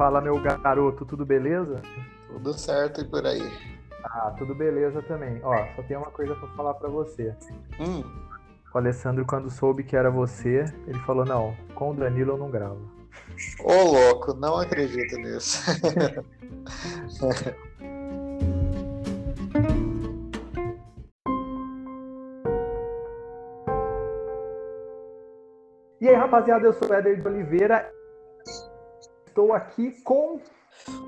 Fala, meu garoto, tudo beleza? Tudo certo e por aí. Ah, tudo beleza também. Ó, só tem uma coisa pra falar pra você. Hum, O Alessandro, quando soube que era você, ele falou: não, com o Danilo eu não gravo. Ô louco, não acredito nisso. E aí, rapaziada, eu sou o Éder de Oliveira. Estou aqui com.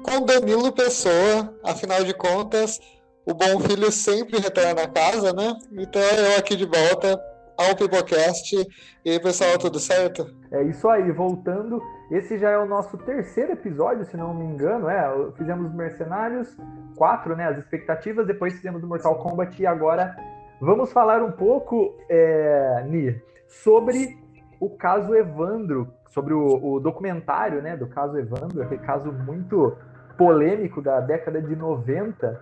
Com Danilo Pessoa, afinal de contas, o bom filho sempre retorna a casa, né? Então eu aqui de volta ao Pipocast. E aí, pessoal, tudo certo? É isso aí, voltando. Esse já é o nosso terceiro episódio, se não me engano. Fizemos os Mercenários 4, né? As expectativas, depois fizemos o Mortal Kombat e agora vamos falar um pouco, Ni, sobre o caso Evandro, sobre o documentário, né, do caso Evandro, aquele caso muito polêmico da década de 90.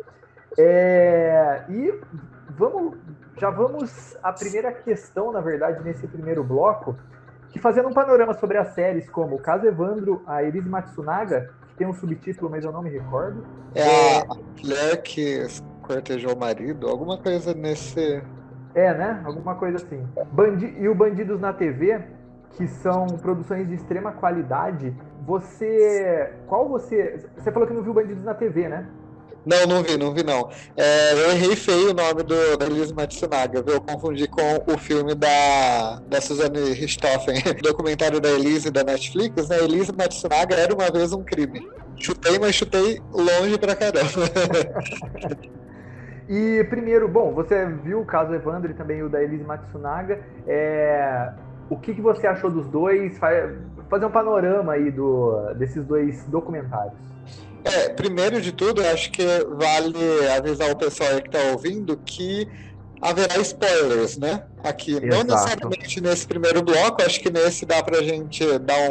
E já vamos à primeira questão, na verdade, nesse primeiro bloco, que fazendo um panorama sobre as séries como o caso Evandro, a Elise Matsunaga, que tem um subtítulo, mas eu não me recordo. É a mulher que cortejou o marido, alguma coisa nesse. Né? Alguma coisa assim. E o Bandidos na TV, que são produções de extrema qualidade. Você falou que não viu Bandidos na TV, né? Não, não vi não. Eu errei feio o nome da Elise Matsunaga, viu? Eu confundi com o filme da Suzanne Richthofen, o documentário da Elise da Netflix, né? Elise Matsunaga era uma vez um crime. Chutei, mas chutei longe pra caramba. E primeiro, bom, você viu o caso Evandro e também o da Elise Matsunaga. O que você achou dos dois? Fazer um panorama aí desses dois documentários. Primeiro de tudo, eu acho que vale avisar o pessoal aí que está ouvindo que haverá spoilers, né? Aqui, não Exato. necessariamente nesse primeiro bloco, acho que nesse dá pra gente dar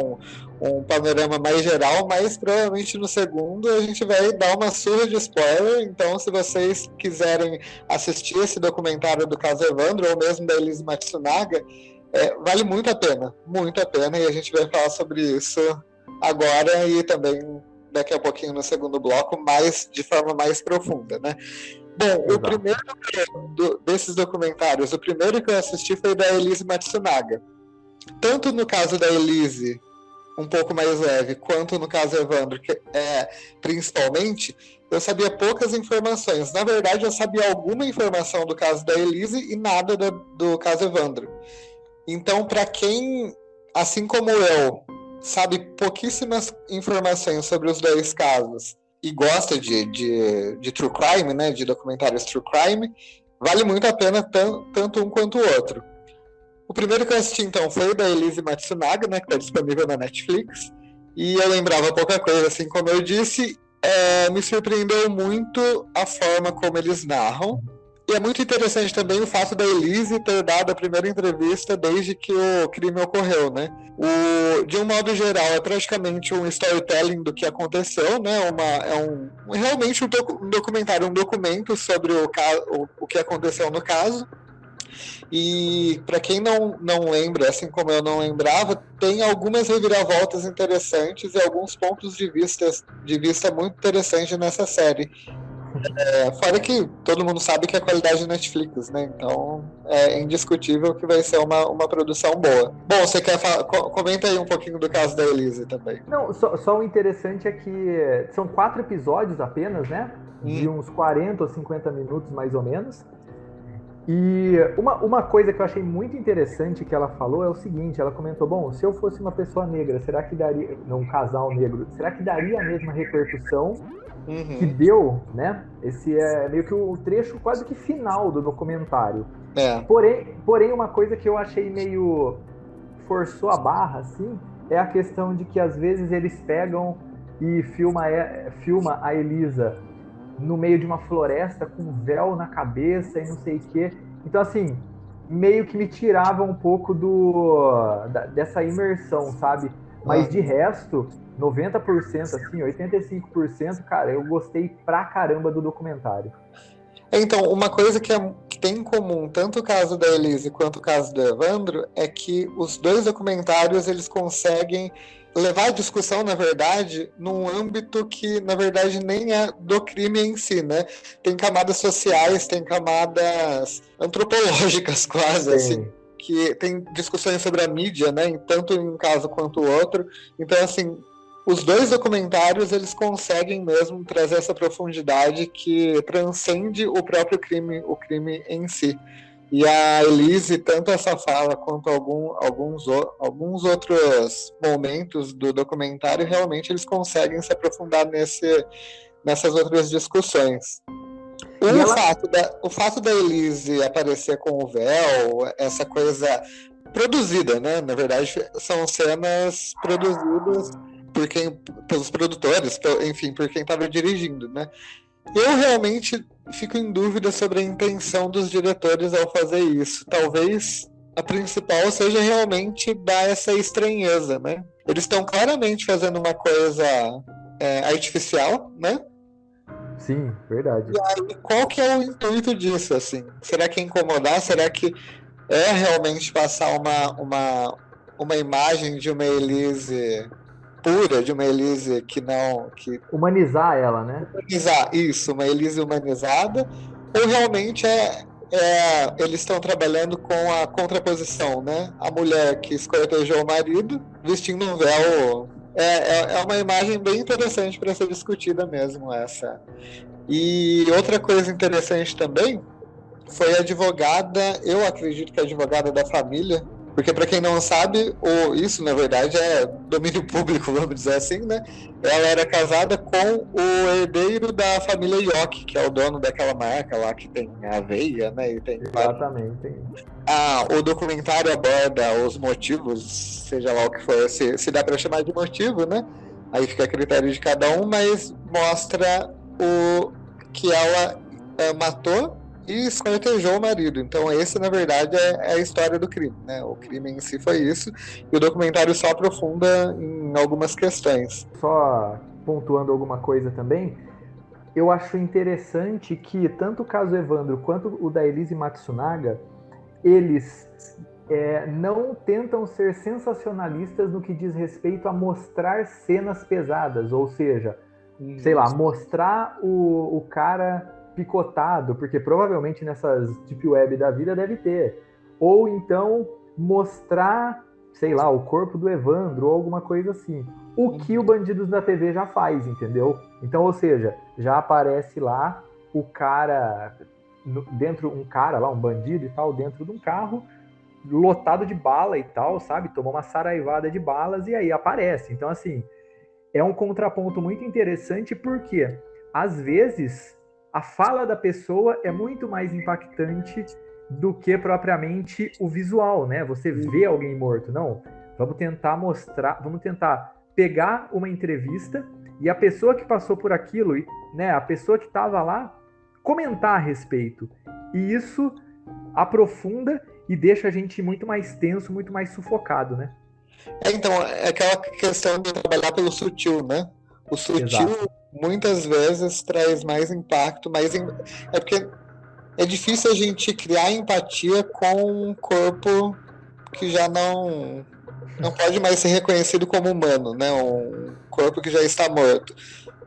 um panorama mais geral, mas provavelmente no segundo a gente vai dar uma surra de spoiler. Então, se vocês quiserem assistir esse documentário do caso Evandro, ou mesmo da Elise Matsunaga, vale muito a pena, e a gente vai falar sobre isso agora e também daqui a pouquinho no segundo bloco, mas de forma mais profunda, né? Bom, Exato. o primeiro desses documentários, o primeiro que eu assisti foi da Elise Matsunaga. Tanto no caso da Elise, um pouco mais leve, quanto no caso Evandro, que principalmente, eu sabia poucas informações. Na verdade, eu sabia alguma informação do caso da Elise e nada do caso Evandro. Então, para quem, assim como eu, sabe pouquíssimas informações sobre os dois casos e gosta de true crime, né, de documentários true crime, vale muito a pena tanto um quanto o outro. O primeiro que eu assisti, então, foi o da Elise Matsunaga, né, que está disponível na Netflix, e eu lembrava pouca coisa, assim como eu disse. Me surpreendeu muito a forma como eles narram. E é muito interessante também o fato da Elise ter dado a primeira entrevista desde que o crime ocorreu, né? De um modo geral, é praticamente um storytelling do que aconteceu, né? Realmente um documentário, um documento sobre o que aconteceu no caso. E para quem não lembra, assim como eu não lembrava, tem algumas reviravoltas interessantes e alguns pontos de vista muito interessantes nessa série. Fora que todo mundo sabe que é a qualidade da Netflix, né? Então é indiscutível que vai ser uma produção boa. Bom, você quer falar? Comenta aí um pouquinho do caso da Elise também. Não, só o interessante é que são 4 episódios apenas, né? De uns 40 ou 50 minutos, mais ou menos. E uma coisa que eu achei muito interessante que ela falou é o seguinte, ela comentou, bom, se eu fosse uma pessoa negra, será que daria, um casal negro, será que daria a mesma repercussão que deu, né? Esse é meio que o trecho quase que final do documentário. Porém, uma coisa que eu achei meio forçou a barra, assim, é a questão de que às vezes eles pegam e filma a Elisa no meio de uma floresta com um véu na cabeça e não sei o quê. Então, assim, meio que me tirava um pouco dessa imersão, sabe? Mas de resto, 90%, assim, 85%, cara, eu gostei pra caramba do documentário. Então, uma coisa que tem em comum tanto o caso da Elise quanto o caso do Evandro é que os dois documentários eles conseguem levar a discussão, na verdade, num âmbito que, na verdade, nem é do crime em si, né? Tem camadas sociais, tem camadas antropológicas quase, assim, que tem discussões sobre a mídia, né? Tanto em um caso quanto o outro. Então, assim, os dois documentários, eles conseguem mesmo trazer essa profundidade que transcende o próprio crime, o crime em si. E a Elise, tanto essa fala quanto alguns outros momentos do documentário, realmente eles conseguem se aprofundar nessas outras discussões. O fato da Elise aparecer com o véu, essa coisa produzida, né? Na verdade, são cenas produzidas pelos produtores, enfim, por quem estava dirigindo, né? Eu realmente fico em dúvida sobre a intenção dos diretores ao fazer isso. Talvez a principal seja realmente dar essa estranheza, né? Eles estão claramente fazendo uma coisa artificial, né? Sim, verdade. E aí, qual que é o intuito disso, assim? Será que é incomodar? Será que é realmente passar uma imagem de uma Elise pura, de uma Elise que não... Humanizar ela, né? Humanizar, isso, uma Elise humanizada, ou realmente eles estão trabalhando com a contraposição, né? A mulher que escortejou o marido vestindo um véu. É uma imagem bem interessante para ser discutida mesmo, essa. E outra coisa interessante também foi a advogada, eu acredito que a advogada da família, porque para quem não sabe, isso na verdade é domínio público, vamos dizer assim, né? Ela era casada com o herdeiro da família Yoki, que é o dono daquela marca lá que tem aveia, né? E tem Exatamente. o documentário aborda os motivos, seja lá o que for, se dá para chamar de motivo, né? Aí fica a critério de cada um, mas mostra o que ela matou e esquartejou o marido. Então esse, na verdade, é a história do crime, né? O crime em si foi isso, e o documentário só aprofunda em algumas questões. Só pontuando alguma coisa também, eu acho interessante que tanto o caso Evandro quanto o da Elise Matsunaga, eles não tentam ser sensacionalistas no que diz respeito a mostrar cenas pesadas, ou seja, sei lá, mostrar o cara picotado, porque provavelmente nessas deep web da vida deve ter. Ou então mostrar, sei lá, o corpo do Evandro ou alguma coisa assim. O que o Bandidos da TV já faz, entendeu? Então, ou seja, já aparece lá o cara um cara lá, um bandido e tal, dentro de um carro lotado de bala e tal, sabe? Tomou uma saraivada de balas e aí aparece. Então, assim, é um contraponto muito interessante porque, às vezes, a fala da pessoa é muito mais impactante do que propriamente o visual, né? Você vê alguém morto. Não, vamos tentar mostrar, vamos tentar pegar uma entrevista e a pessoa que passou por aquilo, né, a pessoa que estava lá, comentar a respeito. E isso aprofunda e deixa a gente muito mais tenso, muito mais sufocado, né? Então, é aquela questão de trabalhar pelo sutil, né? O sutil, exato, muitas vezes traz mais impacto, é porque é difícil a gente criar empatia com um corpo que já não pode mais ser reconhecido como humano, né? Um corpo que já está morto.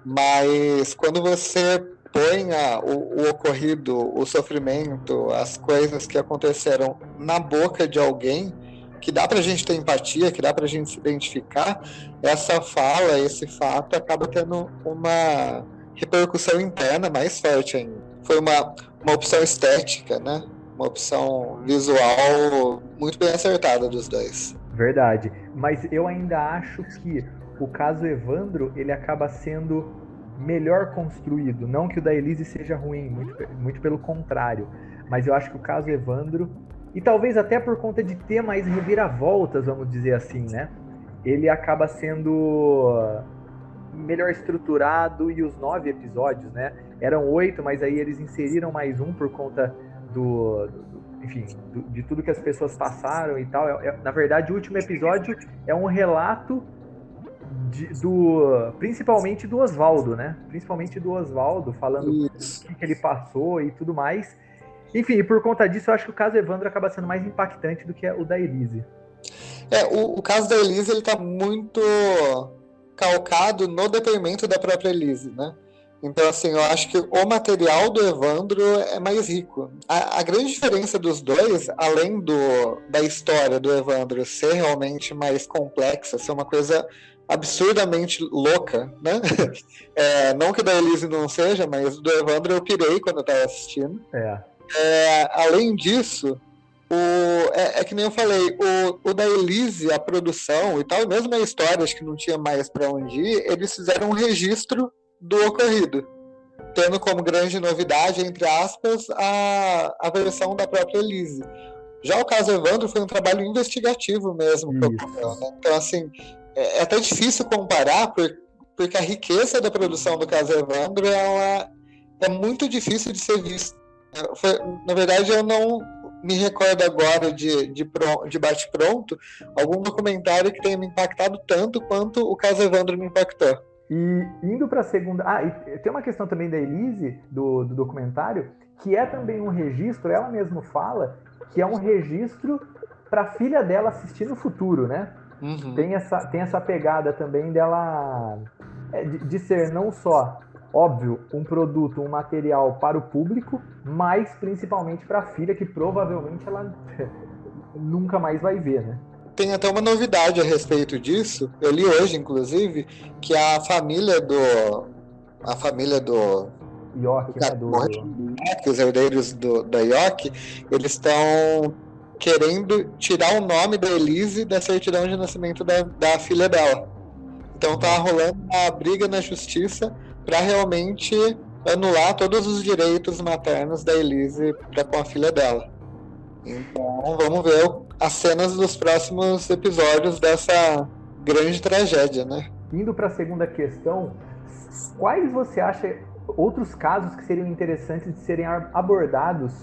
Mas quando você põe o ocorrido, o sofrimento, as coisas que aconteceram na boca de alguém, que dá pra gente ter empatia, que dá pra gente se identificar, essa fala, esse fato acaba tendo uma repercussão interna mais forte ainda. Foi uma opção estética, né? Uma opção visual muito bem acertada dos dois. Verdade. Mas eu ainda acho que o caso Evandro, ele acaba sendo melhor construído. Não que o da Elise seja ruim, muito pelo contrário. Mas eu acho que o caso Evandro, e talvez até por conta de ter mais reviravoltas, vamos dizer assim, né? Ele acaba sendo melhor estruturado, e os 9 episódios, né? Eram 8, mas aí eles inseriram mais um por conta de tudo que as pessoas passaram e tal. Na verdade, o último episódio é um relato principalmente do Oswaldo, né? Principalmente do Oswaldo, falando o que ele passou e tudo mais. Enfim, e por conta disso, eu acho que o caso Evandro acaba sendo mais impactante do que o da Elise. O caso da Elise, ele tá muito calcado no depoimento da própria Elise, né? Então, assim, eu acho que o material do Evandro é mais rico. A grande diferença dos dois, além da história do Evandro ser realmente mais complexa, ser uma coisa absurdamente louca, né? Não que da Elise não seja, mas do Evandro eu pirei quando eu estava assistindo. Além disso, que nem eu falei, o da Elise, a produção e tal, mesmo a história, acho que não tinha mais para onde ir, eles fizeram um registro do ocorrido, tendo como grande novidade, entre aspas, a versão da própria Elise. Já o caso Evandro foi um trabalho investigativo mesmo que ocorreu, né? Então, assim, é até difícil comparar, porque a riqueza da produção do caso Evandro ela é muito difícil de ser vista. Na verdade, eu não me recordo agora de bate-pronto algum documentário que tenha me impactado tanto quanto o caso Evandro me impactou. E indo para a segunda... e tem uma questão também da Elise, do documentário, que é também um registro, ela mesma fala, que é um registro para a filha dela assistir no futuro, né? Uhum. Tem essa pegada também dela de ser não só, óbvio, um produto, um material para o público, mas principalmente para a filha, que provavelmente ela nunca mais vai ver, né? Tem até uma novidade a respeito disso, eu li hoje, inclusive, que a família do York, né? Os herdeiros da York, eles estão querendo tirar o nome da Elise da certidão de nascimento da filha dela. Então tá rolando uma briga na justiça para realmente anular todos os direitos maternos da Elise para com a filha dela. Então vamos ver as cenas dos próximos episódios dessa grande tragédia, né? Indo para a segunda questão, quais você acha outros casos que seriam interessantes de serem abordados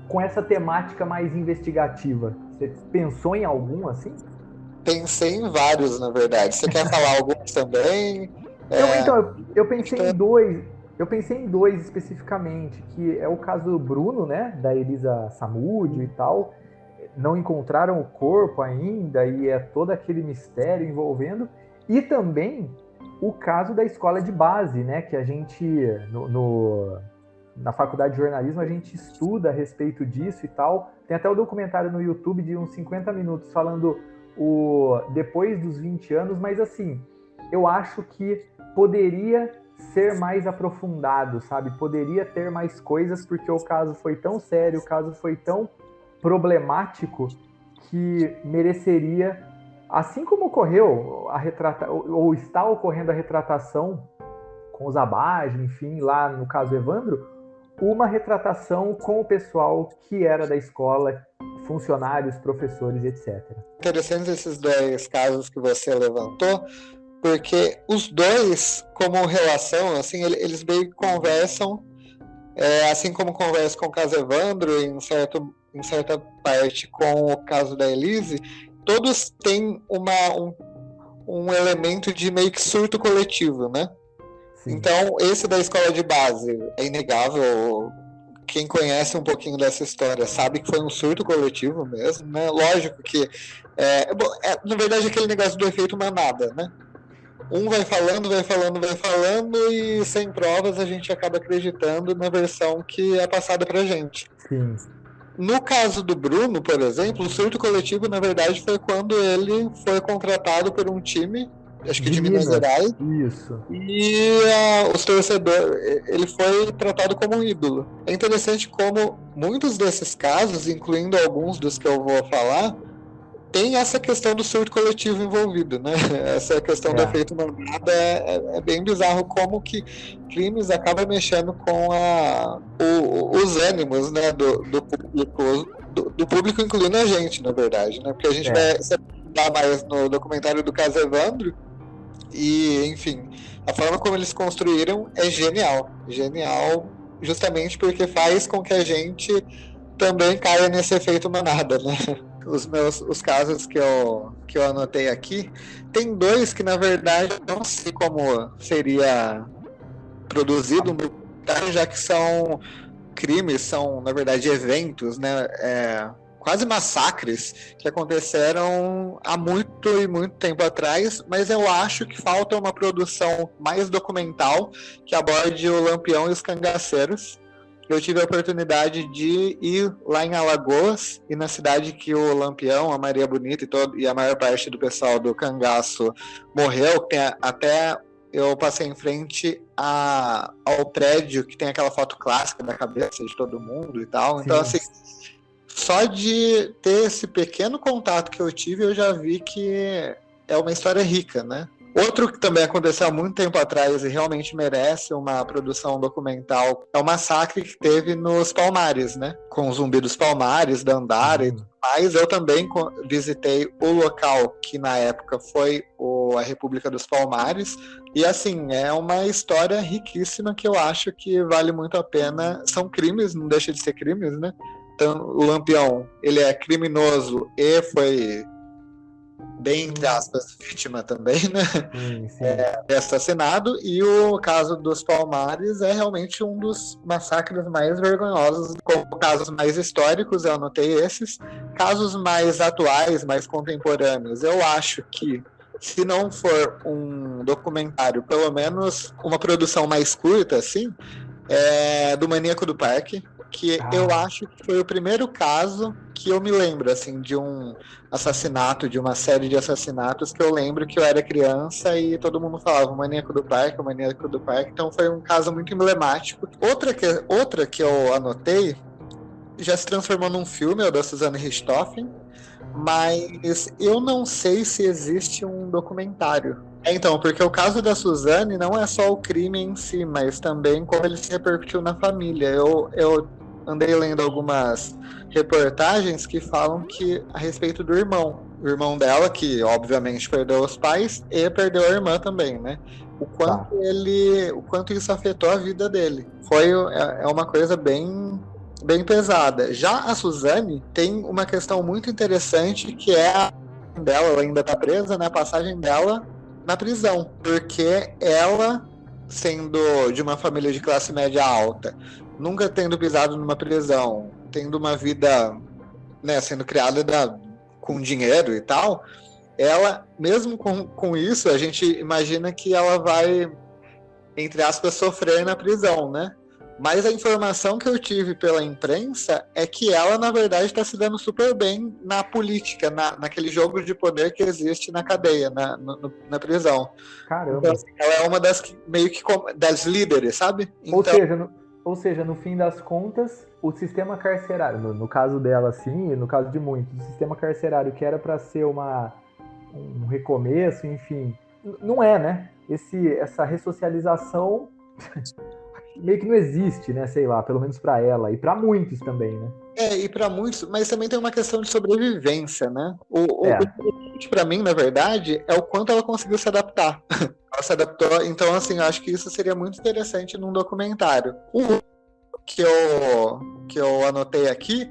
com essa temática mais investigativa? Você pensou em algum assim? Pensei em vários, na verdade. Você quer falar alguns também? Eu pensei em dois. Eu pensei em dois especificamente, que é o caso do Bruno, né, da Elisa Samúdio e tal. Não encontraram o corpo ainda e é todo aquele mistério envolvendo. E também o caso da escola de base, né, que a gente, na faculdade de jornalismo, a gente estuda a respeito disso e tal. Tem até o documentário no YouTube de uns 50 minutos falando depois dos 20 anos, mas assim, eu acho que poderia ser mais aprofundado, sabe? Poderia ter mais coisas, porque o caso foi tão sério, o caso foi tão problemático que mereceria, assim como ocorreu ou está ocorrendo a retratação com os Abage, enfim, lá no caso Evandro, uma retratação com o pessoal que era da escola, funcionários, professores, etc. Interessantes esses dois casos que você levantou, porque os dois, como relação, assim, eles meio que conversam, assim como conversa com o caso Evandro, em certa parte com o caso da Elise, todos têm um elemento de meio que surto coletivo, né? Sim. Então, esse da escola de base é inegável. Quem conhece um pouquinho dessa história sabe que foi um surto coletivo mesmo, né? Lógico que, na verdade, aquele negócio do efeito manada, né? Um vai falando, e sem provas a gente acaba acreditando na versão que é passada pra gente. Sim. No caso do Bruno, por exemplo, o surto coletivo, na verdade, foi quando ele foi contratado por um time, acho que de Minas Gerais. Isso. E os torcedores, ele foi tratado como um ídolo. É interessante como muitos desses casos, incluindo alguns dos que eu vou falar, tem essa questão do surto coletivo envolvido, né? Essa questão do efeito manada é bem bizarro como que crimes acabam mexendo com os ânimos, né, do público, incluindo a gente, na verdade, né? Porque a gente vai se aprofundar mais no documentário do caso Evandro e, enfim, a forma como eles construíram é genial, justamente porque faz com que a gente também caia nesse efeito manada, né? Os casos que eu anotei aqui, tem dois que na verdade não sei como seria produzido, já que são crimes, são na verdade eventos, né, quase massacres que aconteceram há muito e muito tempo atrás, mas eu acho que falta uma produção mais documental que aborde o Lampião e os cangaceiros. Eu tive a oportunidade de ir lá em Alagoas e na cidade que o Lampião, a Maria Bonita e a maior parte do pessoal do cangaço morreu, até eu passei em frente ao prédio que tem aquela foto clássica da cabeça de todo mundo e tal. Então, Sim. assim, só de ter esse pequeno contato que eu tive, eu já vi que é uma história rica, né? Outro que também aconteceu há muito tempo atrás e realmente merece uma produção documental é o massacre que teve nos Palmares, né? Com o Zumbi dos Palmares, Dandara e tudo mais. Eu também visitei o local que na época foi a República dos Palmares. E assim, é uma história riquíssima que eu acho que vale muito a pena. São crimes, não deixa de ser crimes, né? Então, o Lampião, ele é criminoso e foi, bem entre aspas, vítima também, né? Sim. É assassinado, e o caso dos Palmares é realmente um dos massacres mais vergonhosos. Como casos mais históricos, eu anotei esses. Casos mais atuais, mais contemporâneos, eu acho que, se não for um documentário, pelo menos uma produção mais curta, assim, é do Maníaco do Parque, que eu acho que foi o primeiro caso que eu me lembro, assim, de um assassinato, de uma série de assassinatos que eu lembro que eu era criança e todo mundo falava o Maníaco do Parque, o Maníaco do Parque. Então foi um caso muito emblemático. Outra que eu anotei já se transformou num filme, é o da Suzanne Richthofen, mas eu não sei se existe um documentário. Então, porque o caso da Suzane não é só o crime em si, mas também como ele se repercutiu na família. Eu andei lendo algumas reportagens que falam que a respeito do irmão. O irmão dela, que obviamente perdeu os pais, e perdeu a irmã também, né? O quanto isso afetou a vida dele. É uma coisa bem pesada. Já a Suzane tem uma questão muito interessante, que é a dela, ela ainda está presa, né? A passagem dela na prisão, porque ela, sendo de uma família de classe média alta, nunca tendo pisado numa prisão, tendo uma vida, né, sendo criada com dinheiro e tal, ela, mesmo com isso, a gente imagina que ela vai, entre aspas, sofrer na prisão, né? Mas a informação que eu tive pela imprensa é que ela, na verdade, está se dando super bem na política, naquele jogo de poder que existe na cadeia, na prisão. Caramba. Então, assim, ela é uma das meio que das líderes, sabe? Então, Ou seja, no fim das contas, o sistema carcerário, no caso dela, sim, e no caso de muitos, o sistema carcerário que era para ser um recomeço, enfim, não é, né? Essa ressocialização meio que não existe, né? Sei lá, pelo menos para ela e para muitos também, né? e para muitos, mas também tem uma questão de sobrevivência, né? O É. importante para mim, na verdade, é o quanto ela conseguiu se adaptar. Ela se adaptou, então, assim, eu acho que isso seria muito interessante num documentário. O que eu anotei aqui,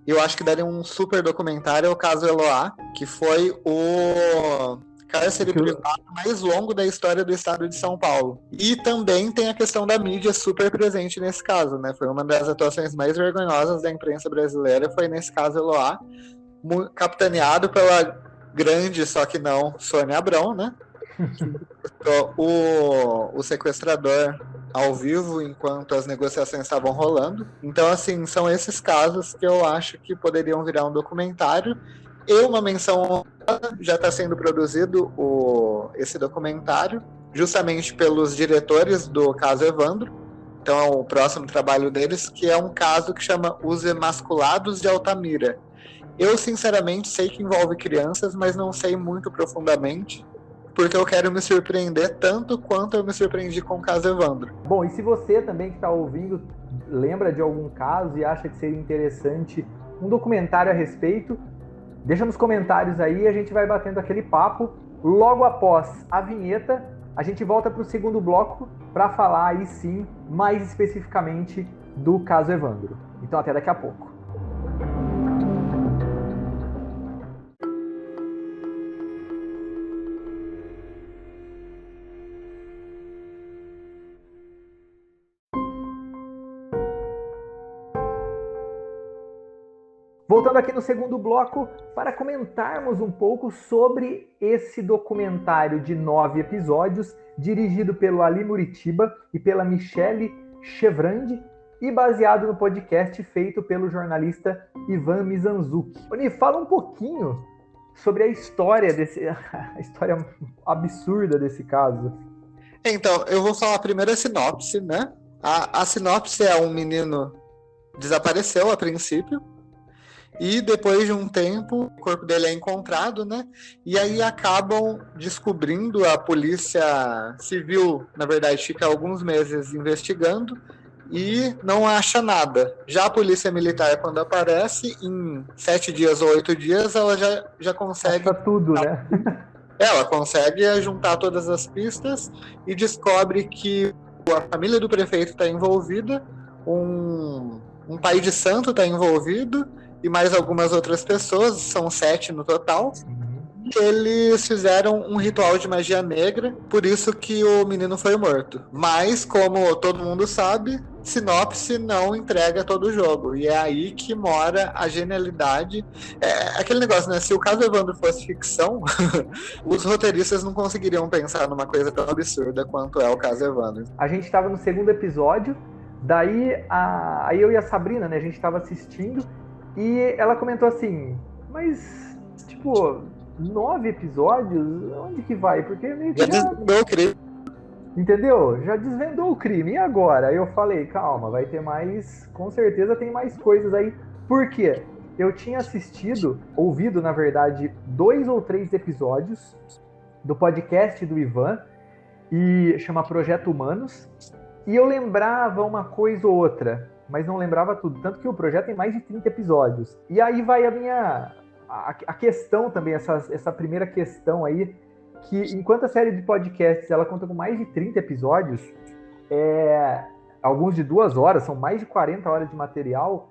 eu acho que daria um super documentário, é o caso Eloá, que foi o cárcere privado mais longo da história do estado de São Paulo. E também tem a questão da mídia super presente nesse caso, né? Foi uma das atuações mais vergonhosas da imprensa brasileira, foi nesse caso Eloá, capitaneado pela grande, só que não, Sônia Abrão, né? O sequestrador ao vivo enquanto as negociações estavam rolando. Então, assim, são esses casos que eu acho que poderiam virar um documentário. E uma menção, já está sendo produzido esse documentário, justamente pelos diretores do caso Evandro. Então, é o próximo trabalho deles, que é um caso que chama Os Emasculados de Altamira. Eu, sinceramente, sei que envolve crianças, mas não sei muito profundamente, porque eu quero me surpreender tanto quanto eu me surpreendi com o caso Evandro. Bom, e se você também que está ouvindo lembra de algum caso e acha que seria interessante um documentário a respeito, deixa nos comentários aí e a gente vai batendo aquele papo. Logo após a vinheta, a gente volta para o segundo bloco para falar aí sim, mais especificamente do caso Evandro. Então até daqui a pouco. Voltando aqui no segundo bloco, para comentarmos um pouco sobre esse documentário de 9 episódios, dirigido pelo Ali Muritiba e pela Michelle Chevrandi, e baseado no podcast feito pelo jornalista Ivan Mizanzuki. Oni, fala um pouquinho sobre a história a história absurda desse caso. Então, eu vou falar primeiro a sinopse, né? A sinopse é um menino desapareceu a princípio, e depois de um tempo, o corpo dele é encontrado, né? E aí acabam descobrindo, a polícia civil, na verdade, fica alguns meses investigando e não acha nada. Já a polícia militar, quando aparece, em 7 dias ou 8 dias, ela já consegue... Acha tudo, né? Ela consegue juntar todas as pistas e descobre que a família do prefeito está envolvida, um pai de santo está envolvido, e mais algumas outras pessoas, são 7 no total. Eles fizeram um ritual de magia negra, por isso que o menino foi morto. Mas, como todo mundo sabe, sinopse não entrega todo o jogo. E é aí que mora a genialidade. É aquele negócio, né? Se o caso Evandro fosse ficção, os roteiristas não conseguiriam pensar numa coisa tão absurda quanto é o caso Evandro. A gente estava no segundo episódio, daí aí eu e a Sabrina, né? A gente estava assistindo, e ela comentou assim, mas, tipo, 9 episódios? Onde que vai? Porque meio que já desvendou o crime. Entendeu? Já desvendou o crime. E agora? Aí eu falei, calma, vai ter mais... Com certeza tem mais coisas aí. Por quê? Eu tinha ouvido, na verdade, 2 ou 3 episódios do podcast do Ivan, e chama Projeto Humanos, e eu lembrava uma coisa ou outra, mas não lembrava tudo, tanto que o projeto tem mais de 30 episódios. E aí vai a questão também, essa primeira questão aí, que enquanto a série de podcasts ela conta com mais de 30 episódios, alguns de 2 horas, são mais de 40 horas de material,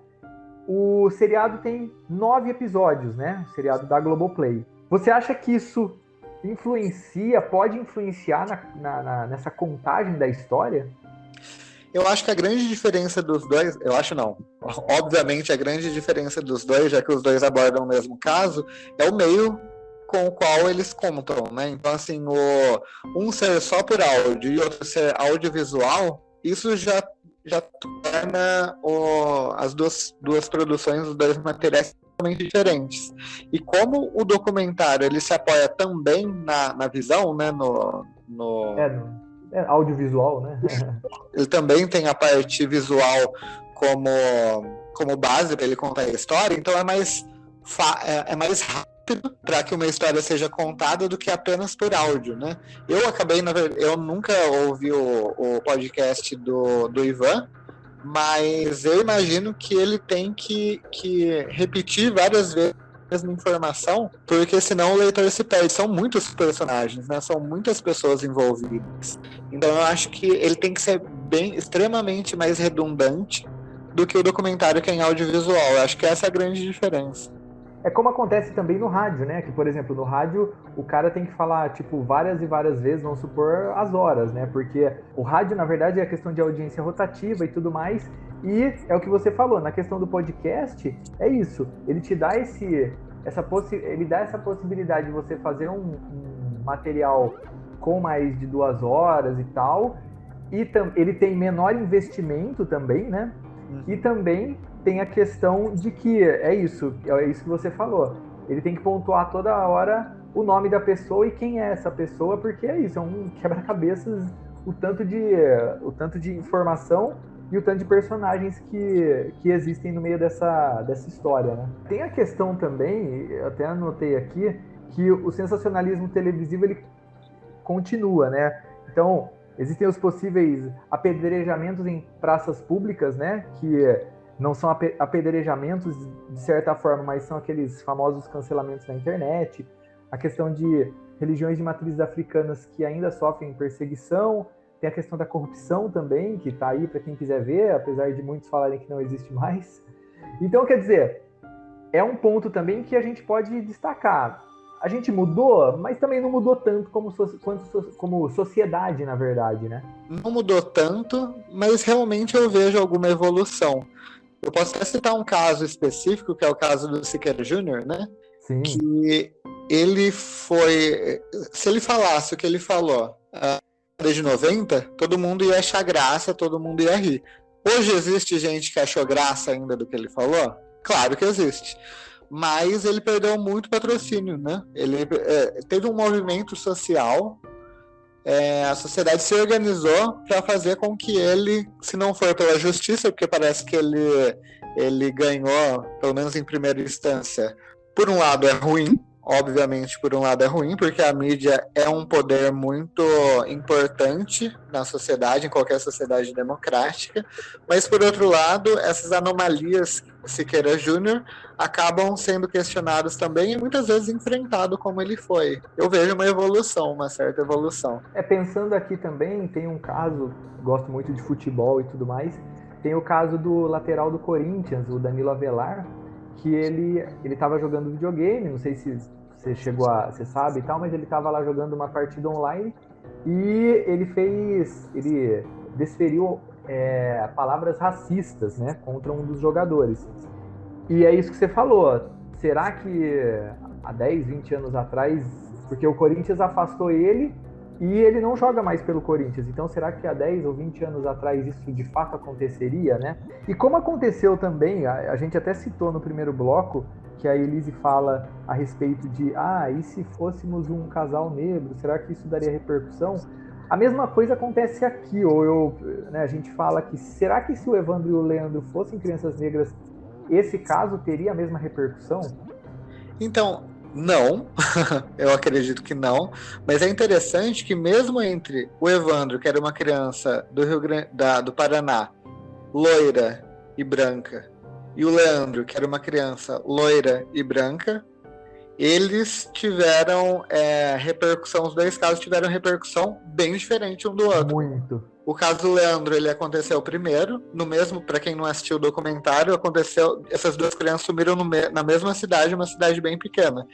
o seriado tem 9 episódios, né? O seriado da Globoplay. Você acha que isso pode influenciar nessa contagem da história? Eu acho que a grande diferença dos dois, eu acho não, obviamente a grande diferença dos dois, já que os dois abordam o mesmo caso, é o meio com o qual eles contam, né? Então, assim, um ser só por áudio e outro ser audiovisual, isso já torna as duas produções, os dois materiais totalmente diferentes. E como o documentário ele se apoia também na visão, né? Audiovisual, né? Ele também tem a parte visual como base para ele contar a história, então é mais rápido para que uma história seja contada do que apenas por áudio, né? Eu nunca ouvi o podcast do Ivan, mas eu imagino que ele tem que repetir várias vezes a mesma informação, porque senão o leitor se perde. São muitos personagens, né? São muitas pessoas envolvidas. Então eu acho que ele tem que ser extremamente mais redundante do que o documentário que é em audiovisual. Eu acho que essa é a grande diferença. É como acontece também no rádio, né? Que, por exemplo, no rádio o cara tem que falar, tipo, várias e várias vezes, vamos supor, as horas, né? Porque o rádio, na verdade, é a questão de audiência rotativa e tudo mais. E é o que você falou, na questão do podcast, é isso. Ele te dá essa possibilidade de você fazer um material com mais de 2 horas e tal. E ele tem menor investimento também, né? E também tem a questão de que é isso que você falou. Ele tem que pontuar toda hora o nome da pessoa e quem é essa pessoa, porque é isso, é um quebra-cabeças, o tanto de informação e o tanto de personagens que existem no meio dessa história, né? Tem a questão também, eu até anotei aqui, que o sensacionalismo televisivo ele continua, né? Então, existem os possíveis apedrejamentos em praças públicas, né? Que não são apedrejamentos de certa forma, mas são aqueles famosos cancelamentos na internet. A questão de religiões de matrizes africanas que ainda sofrem perseguição. Tem a questão da corrupção também, que está aí para quem quiser ver, apesar de muitos falarem que não existe mais. Então, quer dizer, é um ponto também que a gente pode destacar. A gente mudou, mas também não mudou tanto como sociedade, na verdade, né? Não mudou tanto, mas realmente eu vejo alguma evolução. Eu posso até citar um caso específico, que é o caso do Siqueira Júnior, né? Sim. Que ele foi... Se ele falasse o que ele falou desde 90, todo mundo ia achar graça, todo mundo ia rir. Hoje existe gente que achou graça ainda do que ele falou? Claro que existe. Mas ele perdeu muito patrocínio, né? Ele teve um movimento social, a sociedade se organizou para fazer com que ele, se não for pela justiça, porque parece que ele ganhou, pelo menos em primeira instância, por um lado é ruim, obviamente por um lado é ruim, porque a mídia é um poder muito importante na sociedade, em qualquer sociedade democrática, mas por outro lado, essas anomalias Siqueira Júnior acabam sendo questionados também e muitas vezes enfrentado como ele foi. Eu vejo uma evolução, uma certa evolução. Pensando aqui também, tem um caso, gosto muito de futebol e tudo mais, tem o caso do lateral do Corinthians, o Danilo Avelar, que ele estava jogando videogame, não sei se você você sabe e tal, mas ele estava lá jogando uma partida online e ele desferiu palavras racistas, né, contra um dos jogadores. E é isso que você falou. Será que há 10, 20 anos atrás, porque o Corinthians afastou ele e ele não joga mais pelo Corinthians, então será que há 10 ou 20 anos atrás isso de fato aconteceria, né? E como aconteceu também, a gente até citou no primeiro bloco, que a Elise fala a respeito de e se fôssemos um casal negro, será que isso daria repercussão? A mesma coisa acontece aqui, a gente fala que será que se o Evandro e o Leandro fossem crianças negras, esse caso teria a mesma repercussão? Então, não, eu acredito que não, mas é interessante que mesmo entre o Evandro, que era uma criança do do Paraná, loira e branca, e o Leandro, que era uma criança loira e branca, eles tiveram repercussão, os dois casos tiveram repercussão bem diferente um do outro. Muito. O caso do Leandro, ele aconteceu primeiro, no mesmo, para quem não assistiu o documentário, essas duas crianças sumiram na mesma cidade, uma cidade bem pequena.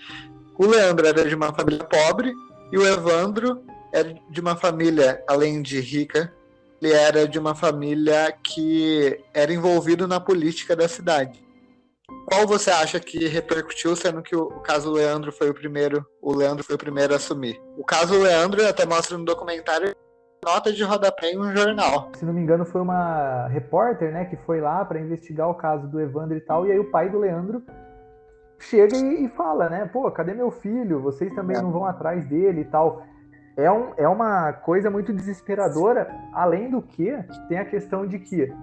O Leandro era de uma família pobre e o Evandro era de uma família, além de rica, ele era de uma família que era envolvido na política da cidade. Qual você acha que repercutiu, sendo que o caso Leandro foi o primeiro a assumir? O caso Leandro, até mostra no documentário, nota de rodapé em um jornal. Se não me engano, foi uma repórter, né, que foi lá para investigar o caso do Evandro e tal, e aí o pai do Leandro chega e fala, né, pô, cadê meu filho? Vocês também não vão atrás dele e tal. É uma coisa muito desesperadora, além do que tem a questão de que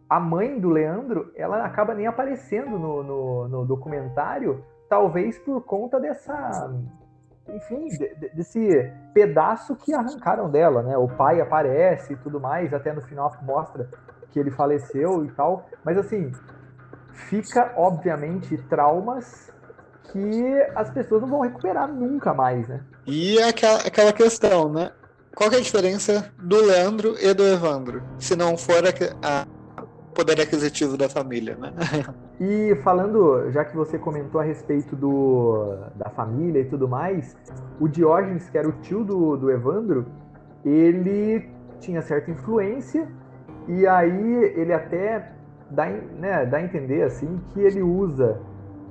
a mãe do Leandro, ela acaba nem aparecendo no documentário, talvez por conta desse pedaço que arrancaram dela, né? O pai aparece e tudo mais, até no final mostra que ele faleceu e tal, mas assim, fica obviamente traumas que as pessoas não vão recuperar nunca mais, né? E aquela questão, né? Qual que é a diferença do Leandro e do Evandro? Se não for a poder aquisitivo da família, né? E falando, já que você comentou a respeito da família e tudo mais, o Diógenes, que era o tio do Evandro, ele tinha certa influência e aí ele até dá a entender assim que ele usa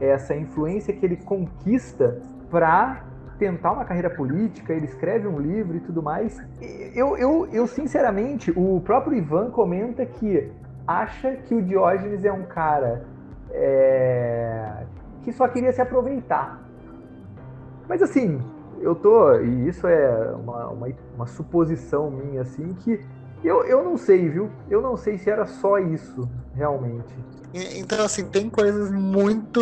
essa influência que ele conquista para tentar uma carreira política, ele escreve um livro e tudo mais. Eu sinceramente, o próprio Ivan comenta que acha que o Diógenes é um cara que só queria se aproveitar. Mas assim, e isso é uma suposição minha, assim, que eu não sei, viu? Eu não sei se era só isso, realmente. Então, assim, tem coisas muito,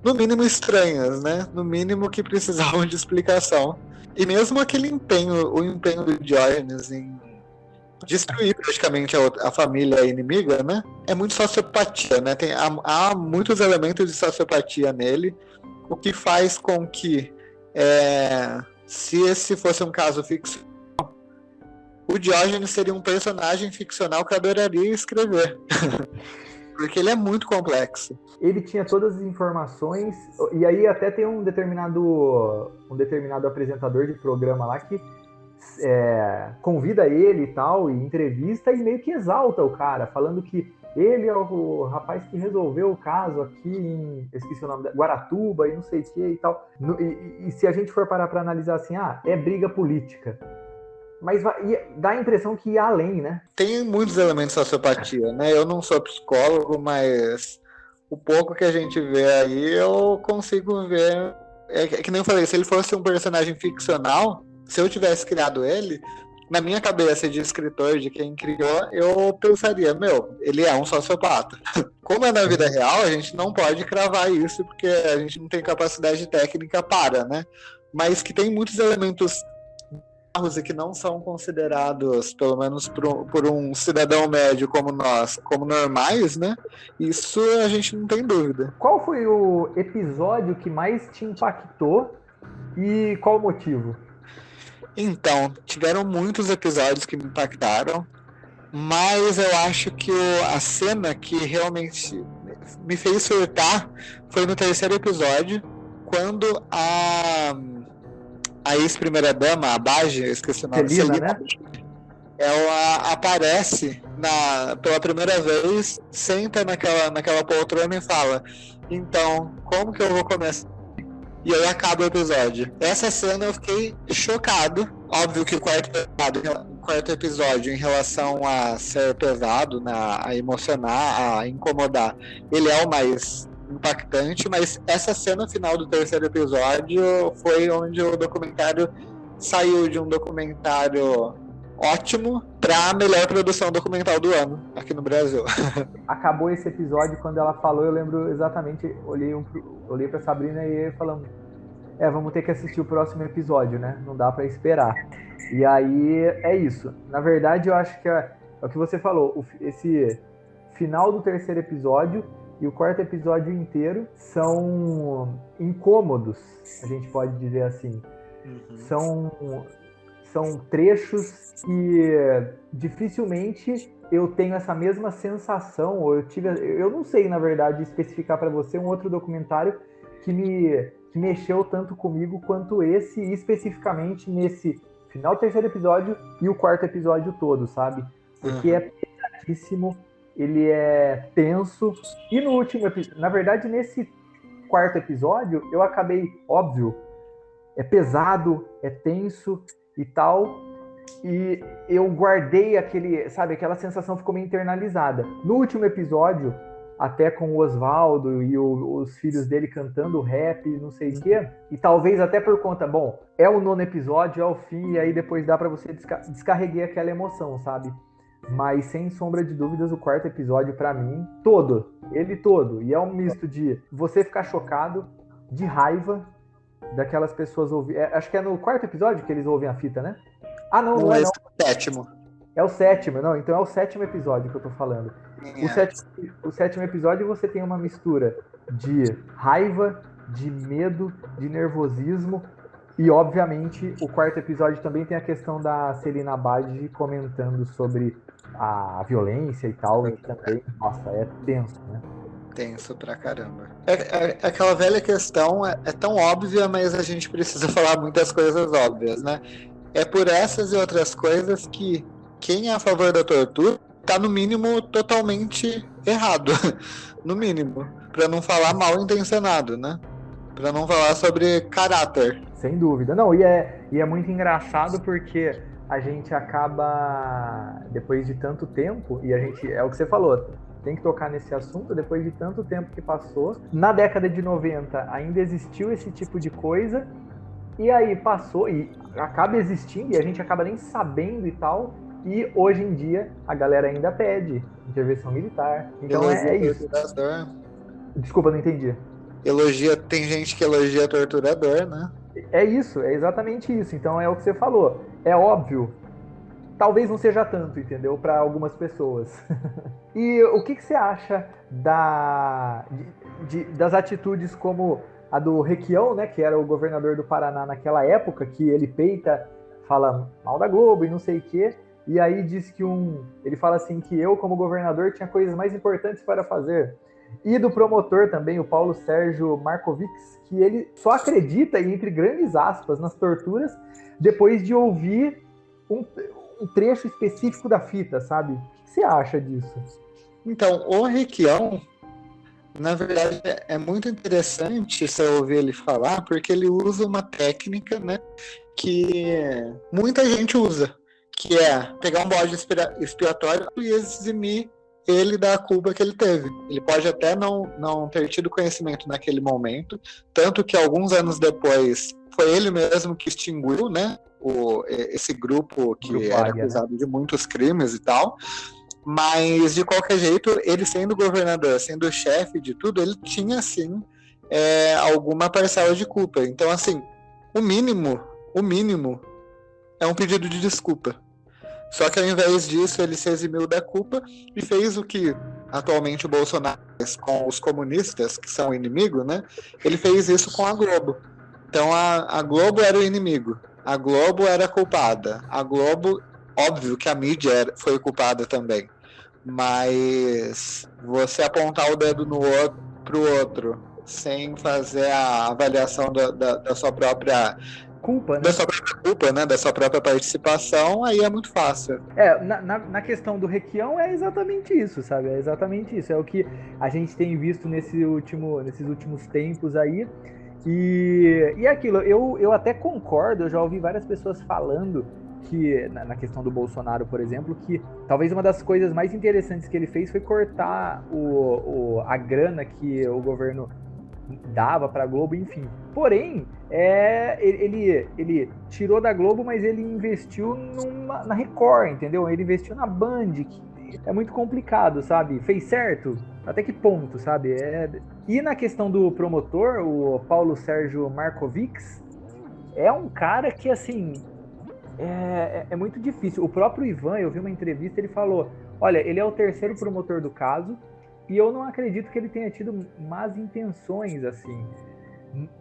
no mínimo, estranhas, né? No mínimo que precisavam de explicação. E mesmo aquele o empenho do Diógenes em destruir praticamente a família inimiga, né? É muito sociopatia, né? Há muitos elementos de sociopatia nele, o que faz com que, se esse fosse um caso ficcional, o Diógenes seria um personagem ficcional que eu adoraria escrever. Porque ele é muito complexo. Ele tinha todas as informações, e aí até tem um determinado apresentador de programa lá que convida ele e tal, e entrevista, e meio que exalta o cara, falando que ele é o rapaz que resolveu o caso aqui em, eu esqueci o nome, Guaratuba e não sei o que e tal. E se a gente for parar para analisar assim, é briga política. Mas dá a impressão que ia além, né? Tem muitos elementos de sociopatia, né? Eu não sou psicólogo, mas o pouco que a gente vê aí, eu consigo ver. É que nem eu falei, se ele fosse um personagem ficcional, se eu tivesse criado ele, na minha cabeça de escritor, de quem criou, eu pensaria, ele é um sociopata. Como é na vida real, a gente não pode cravar isso, porque a gente não tem capacidade técnica para, né? Mas que tem muitos elementos e que não são considerados, pelo menos por um cidadão médio como nós, como normais, né? Isso a gente não tem dúvida. Qual foi o episódio que mais te impactou e qual o motivo? Então, tiveram muitos episódios que me impactaram, mas eu acho que a cena que realmente me fez surtar foi no terceiro episódio, quando a ex-primeira-dama, a Baji, eu esqueci o nome, Celina, né? Ela aparece pela primeira vez, senta naquela poltrona e fala: então, como que eu vou começar? E aí acaba o episódio. Essa cena eu fiquei chocado. Óbvio que o quarto episódio, em relação a ser pesado, a emocionar, a incomodar, ele é o mais impactante, mas essa cena final do terceiro episódio foi onde o documentário saiu de um documentário ótimo para a melhor produção documental do ano aqui no Brasil. Acabou esse episódio, quando ela falou, eu lembro exatamente, olhei pra Sabrina e falamos, vamos ter que assistir o próximo episódio, né? Não dá para esperar. E aí é isso. Na verdade, eu acho que é o que você falou, esse final do terceiro episódio e o quarto episódio inteiro são incômodos, a gente pode dizer assim. São trechos que dificilmente eu tenho essa mesma sensação, ou eu não sei, na verdade, especificar para você um outro documentário que mexeu tanto comigo quanto esse, especificamente nesse final do terceiro episódio e o quarto episódio todo, sabe? Porque é pesadíssimo, ele é tenso, e no último episódio, na verdade, nesse quarto episódio, eu acabei, óbvio, é pesado, é tenso e tal, e eu guardei aquela sensação ficou meio internalizada. No último episódio, até com o Oswaldo e os filhos dele cantando rap, não sei o quê, e talvez até por conta, é o nono episódio, é o fim, e aí depois dá pra você descarreguei aquela emoção, sabe? Mas sem sombra de dúvidas, o quarto episódio pra mim, ele todo, e é um misto de você ficar chocado, de raiva, daquelas pessoas ouvir. Acho que é no quarto episódio que eles ouvem a fita, né? Não é não. O sétimo. É o sétimo, não. Então é o sétimo episódio que eu tô falando. O sétimo episódio você tem uma mistura de raiva, de medo, de nervosismo. E, obviamente, o quarto episódio também tem a questão da Celina Badi comentando sobre a violência e tal. E também, nossa, é tenso, né? Tenso pra caramba. Aquela velha questão é tão óbvia, mas a gente precisa falar muitas coisas óbvias, né? É por essas e outras coisas que quem é a favor da tortura tá, no mínimo, totalmente errado. No mínimo. Pra não falar mal intencionado, né? Pra não falar sobre caráter. Sem dúvida. Não, e é muito engraçado porque a gente acaba, depois de tanto tempo, e a gente, é o que você falou, tem que tocar nesse assunto, depois de tanto tempo que passou. Na década de 90 ainda existiu esse tipo de coisa, e aí passou, e acaba existindo, e a gente acaba nem sabendo e tal, e hoje em dia a galera ainda pede intervenção militar. Então é isso. Desculpa, não entendi. Tem gente que elogia torturador, né? É isso, é exatamente isso. Então é o que você falou. É óbvio, talvez não seja tanto, entendeu? Para algumas pessoas. E o que você acha das atitudes como a do Requião, né, que era o governador do Paraná naquela época, que ele peita, fala mal da Globo e não sei o quê, e aí diz que ele fala assim que eu, como governador, tinha coisas mais importantes para fazer. E do promotor também, o Paulo Sérgio Markovics, que ele só acredita, e entre grandes aspas, nas torturas, depois de ouvir um trecho específico da fita, sabe? O que você acha disso? Então, o Requião, na verdade, é muito interessante você ouvir ele falar, porque ele usa uma técnica, né, que muita gente usa, que é pegar um bode expiatório e eximir ele da culpa que ele teve. Ele pode até não ter tido conhecimento naquele momento, tanto que alguns anos depois foi ele mesmo que extinguiu, né, esse grupo que era acusado, né, de muitos crimes e tal. Mas, de qualquer jeito, ele sendo governador, sendo o chefe de tudo, ele tinha, sim, alguma parcela de culpa. Então, assim, o mínimo é um pedido de desculpa. Só que, ao invés disso, ele se eximiu da culpa e fez o que atualmente o Bolsonaro faz com os comunistas, que são o inimigo, né? Ele fez isso com a Globo. Então, a Globo era o inimigo. A Globo era a culpada. A Globo... Óbvio que a mídia foi culpada também, mas você apontar o dedo pro outro sem fazer a avaliação da sua própria culpa, né? Da sua própria culpa, né? Da sua própria participação, aí é muito fácil. Na questão do Requião é exatamente isso, sabe? É exatamente isso. É o que a gente tem visto nesses últimos tempos aí. E aquilo, eu até concordo, eu já ouvi várias pessoas falando que, na questão do Bolsonaro, por exemplo, que talvez uma das coisas mais interessantes que ele fez foi cortar a grana que o governo dava para a Globo, enfim. Porém, ele tirou da Globo, mas ele investiu na Record, entendeu? Ele investiu na Band, que é muito complicado, sabe? Fez certo? Até que ponto, sabe? E na questão do promotor, o Paulo Sérgio Markovics, é um cara que, assim, é muito difícil. O próprio Ivan, eu vi uma entrevista, ele falou, olha, ele é o terceiro promotor do caso, e eu não acredito que ele tenha tido más intenções, assim,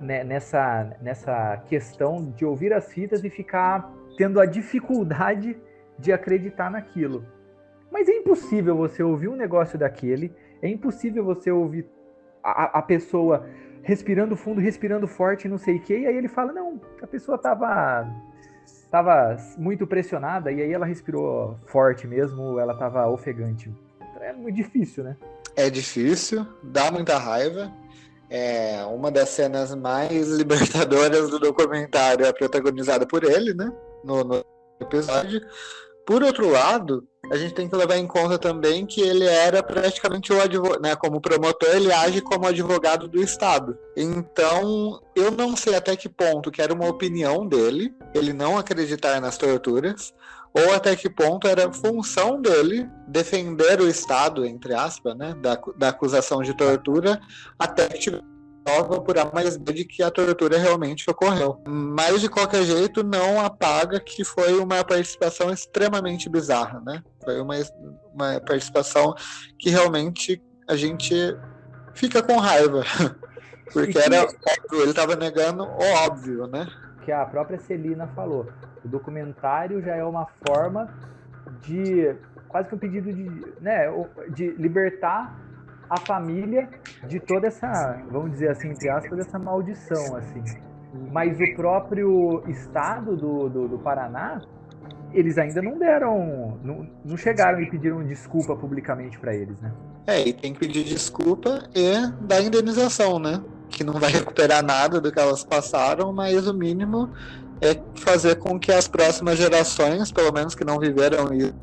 nessa questão de ouvir as fitas e ficar tendo a dificuldade de acreditar naquilo. Mas é impossível você ouvir um negócio daquele, é impossível você ouvir a pessoa respirando fundo, respirando forte, não sei o quê, e aí ele fala, não, a pessoa estava muito pressionada, e aí ela respirou forte mesmo, ela estava ofegante. É muito difícil, né? É difícil, dá muita raiva. Uma das cenas mais libertadoras do documentário é protagonizada por ele, né? No episódio. Por outro lado, a gente tem que levar em conta também que ele era praticamente o advogado, né? Como promotor, ele age como advogado do Estado. Então, eu não sei até que ponto que era uma opinião dele, ele não acreditar nas torturas, ou até que ponto era função dele defender o Estado, entre aspas, né? Da acusação de tortura, até que tivesse prova por A mais B de que a tortura realmente ocorreu. Mas, de qualquer jeito, não apaga que foi uma participação extremamente bizarra, né? Foi uma participação que realmente a gente fica com raiva. Porque era óbvio, ele estava negando o óbvio, né? Que a própria Celina falou. O documentário já é uma forma de... quase que um pedido de libertar a família de toda essa, vamos dizer assim, entre aspas, essa maldição, assim. Mas o próprio estado do Paraná, eles ainda não deram, não chegaram e pediram desculpa publicamente para eles, né? E tem que pedir desculpa e dar indenização, né? Que não vai recuperar nada do que elas passaram, mas o mínimo é fazer com que as próximas gerações, pelo menos que não viveram isso,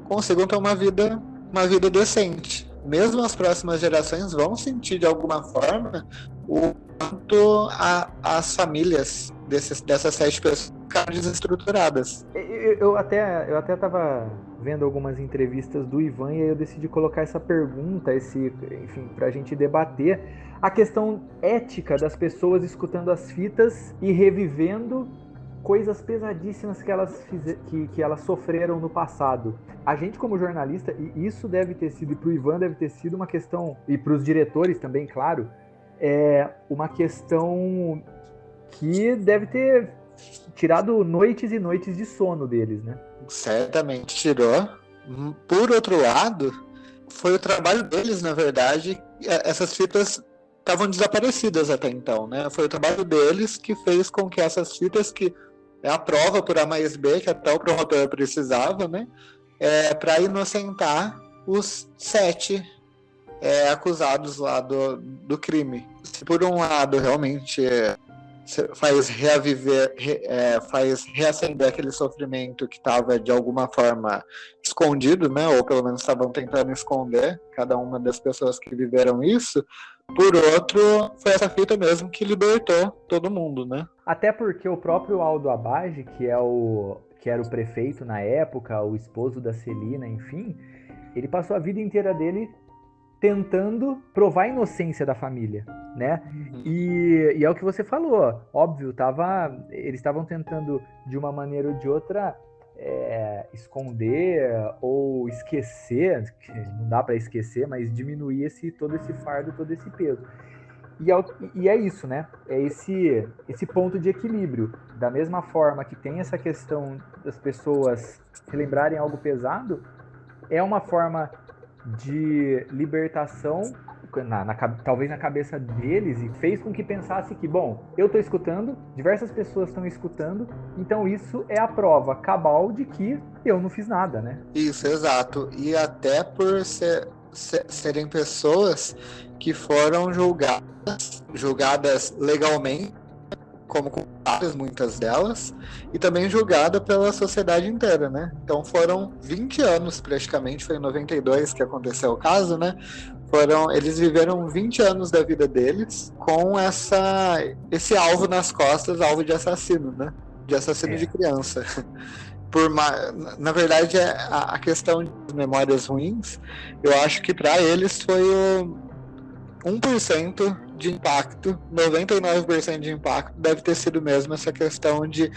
consigam ter uma vida decente. Mesmo as próximas gerações vão sentir de alguma forma o quanto as famílias dessas 7 pessoas ficaram desestruturadas. Eu até estava vendo algumas entrevistas do Ivan e aí eu decidi colocar essa pergunta, enfim, para a gente debater a questão ética das pessoas escutando as fitas e revivendo coisas pesadíssimas que elas sofreram no passado. A gente, como jornalista, e isso deve ter sido, e para o Ivan deve ter sido uma questão, e para os diretores também, claro, uma questão que deve ter tirado noites e noites de sono deles, né? Certamente tirou. Por outro lado, foi o trabalho deles, na verdade. Essas fitas estavam desaparecidas até então, né? Foi o trabalho deles que fez com que essas fitas, que é a prova por A mais B, que até o promotor precisava, né? Para inocentar os 7 acusados lá do crime. Se por um lado realmente faz reacender aquele sofrimento que estava de alguma forma escondido, né? Ou pelo menos estavam tentando esconder cada uma das pessoas que viveram isso. Por outro, foi essa fita mesmo que libertou todo mundo, né? Até porque o próprio Aldo Abage, que era o prefeito na época, o esposo da Celina, enfim, ele passou a vida inteira dele tentando provar a inocência da família, né? E é o que você falou, óbvio, eles estavam tentando de uma maneira ou de outra esconder ou esquecer, que não dá para esquecer, mas diminuir todo esse fardo, todo esse peso. E é isso, né? É esse ponto de equilíbrio. Da mesma forma que tem essa questão das pessoas se lembrarem algo pesado, é uma forma de libertação, talvez na cabeça deles, e fez com que pensasse que, bom, eu estou escutando, diversas pessoas estão escutando, então isso é a prova cabal de que eu não fiz nada, né? Isso, exato. E até por serem pessoas que foram julgadas legalmente, como culpadas, muitas delas, e também julgada pela sociedade inteira, né? Então foram 20 anos praticamente, foi em 92 que aconteceu o caso, né? Eles viveram 20 anos da vida deles com esse alvo nas costas, alvo de assassino, né? De assassino de criança. Na verdade, a questão de memórias ruins, eu acho que para eles foi o 1% de impacto, 99% de impacto deve ter sido mesmo essa questão de,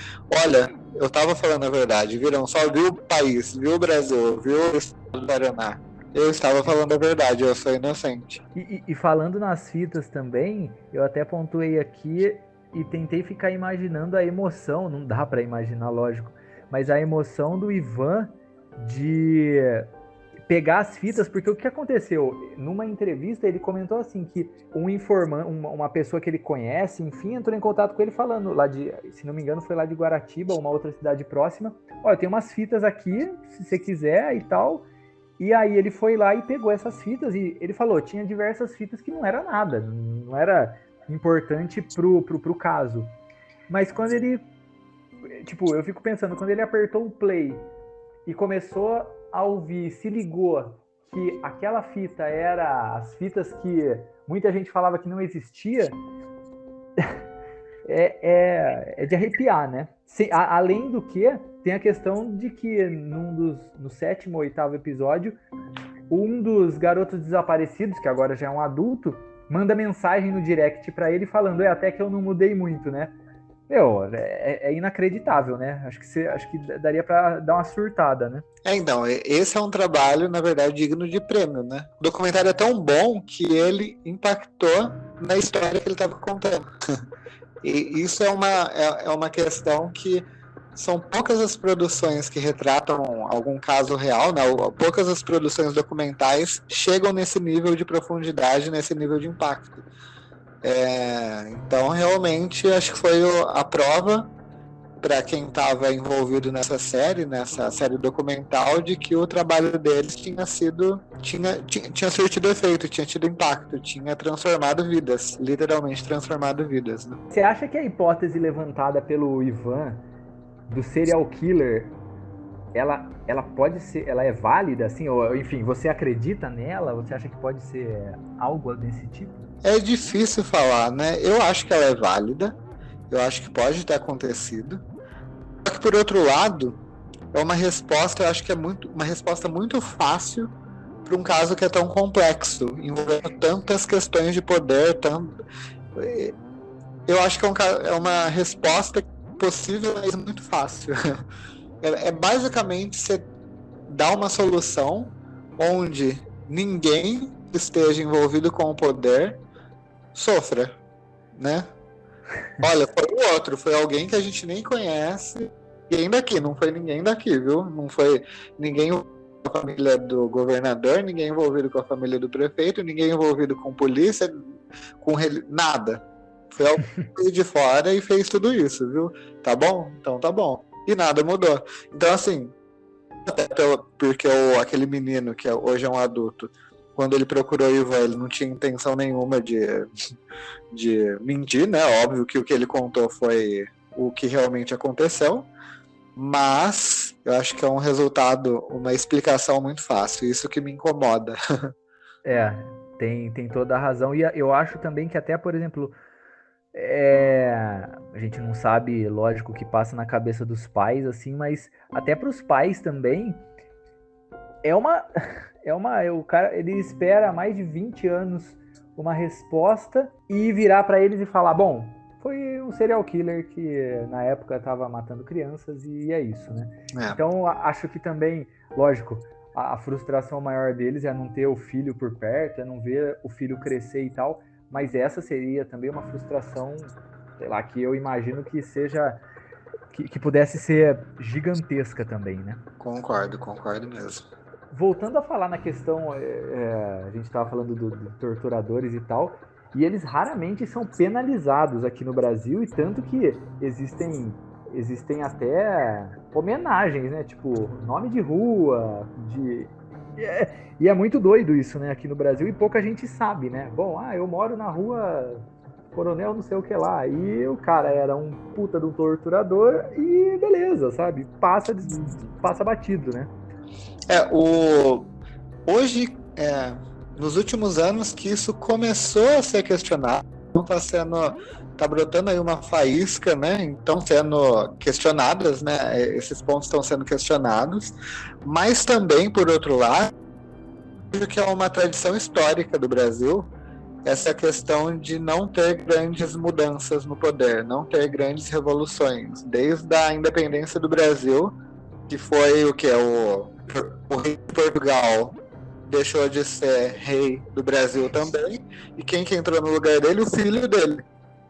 olha, eu tava falando a verdade, viram? Só viu o país, viu o Brasil, viu o estado do Paraná. Eu estava falando a verdade, eu sou inocente. E falando nas fitas também, eu até pontuei aqui e tentei ficar imaginando a emoção, não dá para imaginar, lógico, mas a emoção do Ivan de pegar as fitas, porque o que aconteceu? Numa entrevista ele comentou assim que um informante, uma pessoa que ele conhece, enfim, entrou em contato com ele falando lá se não me engano foi lá de Guaratiba, uma outra cidade próxima, olha, tem umas fitas aqui, se você quiser e tal, e aí ele foi lá e pegou essas fitas e ele falou, tinha diversas fitas que não era nada, não era importante pro caso, mas quando ele, tipo, eu fico pensando, quando ele apertou o play e começou a ouvir, se ligou que aquela fita era as fitas que muita gente falava que não existia, é de arrepiar, né? Além do que, tem a questão de que no 7º ou 8º episódio, um dos garotos desaparecidos, que agora já é um adulto, manda mensagem no direct pra ele falando, até que eu não mudei muito, né? Meu, é inacreditável, né? Acho que daria pra dar uma surtada, né? Então, esse é um trabalho, na verdade, digno de prêmio, né? O documentário é tão bom que ele impactou na história que ele estava contando. E isso é uma questão que são poucas as produções que retratam algum caso real, né? Poucas as produções documentais chegam nesse nível de profundidade, nesse nível de impacto. Então, realmente, acho que foi a prova para quem estava envolvido nessa série documental, de que o trabalho deles tinha surtido efeito, tinha tido impacto, tinha transformado vidas, literalmente transformado vidas. Né? Você acha que a hipótese levantada pelo Ivan do serial killer, ela pode ser, ela é válida, assim, ou enfim, você acredita nela? Você acha que pode ser algo desse tipo? É difícil falar, né? Eu acho que ela é válida, eu acho que pode ter acontecido. Só que, por outro lado, é uma resposta, eu acho que é uma resposta muito fácil para um caso que é tão complexo, envolvendo tantas questões de poder. Eu acho que é uma resposta possível, mas muito fácil. É basicamente você dar uma solução onde ninguém que esteja envolvido com o poder sofra, né? Olha, foi o outro, foi alguém que a gente nem conhece, ninguém daqui, não foi ninguém daqui, viu? Não foi ninguém envolvido com a família do governador, ninguém envolvido com a família do prefeito, ninguém envolvido com polícia, nada. Foi alguém de fora e fez tudo isso, viu? Tá bom? Então tá bom. E nada mudou. Então, assim, porque aquele menino, que hoje é um adulto, quando ele procurou o Ivan, ele não tinha intenção nenhuma de mentir, né? Óbvio que o que ele contou foi o que realmente aconteceu, mas eu acho que é um resultado, uma explicação muito fácil, isso que me incomoda. Tem toda a razão. E eu acho também que até, por exemplo, a gente não sabe, lógico, o que passa na cabeça dos pais, assim, mas até para os pais também é uma, o cara, ele espera há mais de 20 anos uma resposta e virar para eles e falar, bom, foi um serial killer que na época estava matando crianças e é isso, né? Então acho que também, lógico, a frustração maior deles é não ter o filho por perto, é não ver o filho crescer e tal, mas essa seria também uma frustração, sei lá, que eu imagino que seja, que pudesse ser gigantesca também, né? Concordo mesmo. Voltando a falar na questão, a gente estava falando do torturadores e tal, e eles raramente são penalizados aqui no Brasil, e tanto que existem até homenagens, né? Tipo, nome de rua, e é muito doido isso, né? Aqui no Brasil, e pouca gente sabe, né? Bom, eu moro na rua Coronel não sei o que lá, e o cara era um puta de um torturador, e beleza, sabe? Passa batido, né? Hoje, nos últimos anos que isso começou a ser questionado, tá brotando aí uma faísca, né? Então sendo questionadas, né? Esses pontos estão sendo questionados, mas também, por outro lado, que é uma tradição histórica do Brasil, essa questão de não ter grandes mudanças no poder, não ter grandes revoluções, desde a independência do Brasil, que foi o que o rei de Portugal deixou de ser rei do Brasil também, e quem que entrou no lugar dele? O filho dele.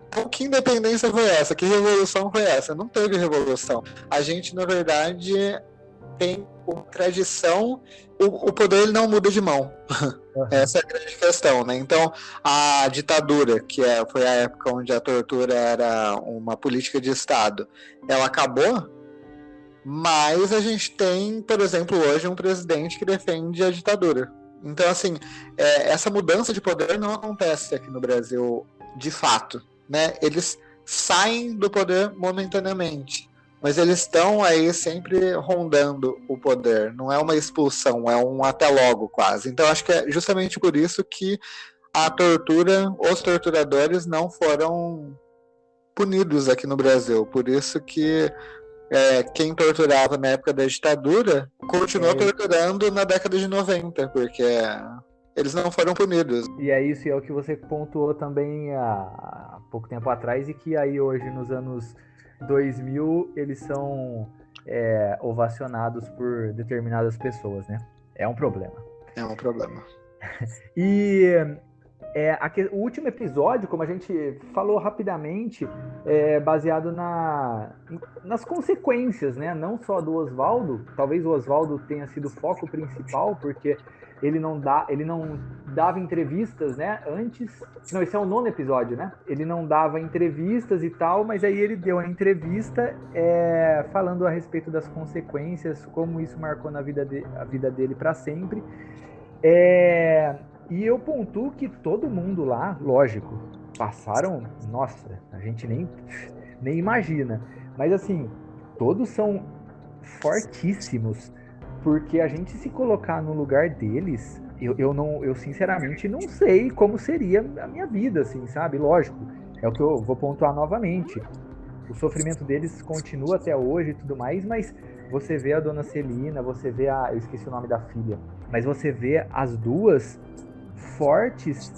Então, que independência foi essa? Que revolução foi essa? Não teve revolução. A gente, na verdade, tem uma tradição, o poder ele não muda de mão. Essa é a grande questão, né? Então, a ditadura, que foi a época onde a tortura era uma política de Estado, ela acabou, mas a gente tem, por exemplo, hoje um presidente que defende a ditadura. Então, assim, essa mudança de poder não acontece aqui no Brasil de fato, né? Eles saem do poder momentaneamente, mas eles estão aí sempre rondando o poder. Não é uma expulsão, é um até logo quase. Então, acho que é justamente por isso que a tortura, os torturadores não foram punidos aqui no Brasil. Por isso que quem torturava na época da ditadura continuou torturando na década de 90, porque eles não foram punidos. E é isso, e é o que você pontuou também há pouco tempo atrás, e que aí hoje, nos anos 2000, eles são ovacionados por determinadas pessoas, né? É um problema. É um problema. E o último episódio, como a gente falou rapidamente, é baseado nas consequências, né? Não só do Oswaldo, talvez o Oswaldo tenha sido o foco principal, porque ele não dava entrevistas, né? Antes. Não, esse é o 9º episódio, né? Ele não dava entrevistas e tal, mas aí ele deu a entrevista falando a respeito das consequências, como isso marcou a vida dele para sempre. E eu pontuo que todo mundo lá, lógico, passaram, nossa, a gente nem imagina, mas assim, todos são fortíssimos, porque a gente se colocar no lugar deles, eu sinceramente não sei como seria a minha vida, assim, sabe? Lógico, é o que eu vou pontuar novamente. O sofrimento deles continua até hoje e tudo mais, mas você vê a dona Celina, você vê eu esqueci o nome da filha, mas você vê as duas fortes,